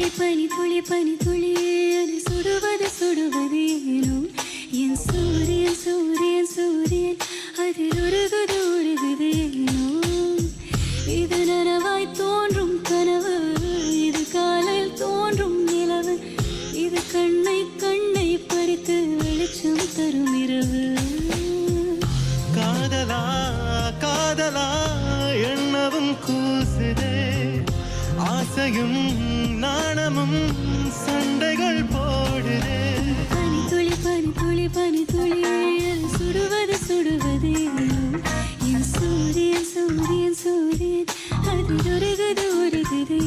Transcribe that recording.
பனி துளி அது சுடுவது சுடுவது ஏனோ என் சூரியன் சூரியன் சூரியன் அதில் உருகுது உருகுது ஏனோ இது நனவாய் தோன்றும் கனவு இது காலையில் தோன்றும் நிலவு இது கண்ணை கண்ணை பறித்து வெளிச்சம் தரும் இரவு காதலா காதலா எண்ணவும் கூசுதே ஆசையும் நாணமும் சண்டைகள் போடுதே பனி துளி சுடுவது சுடுவது என் சூரியன் சூரியன் சூரியன் அதில் உருகுது உருகுது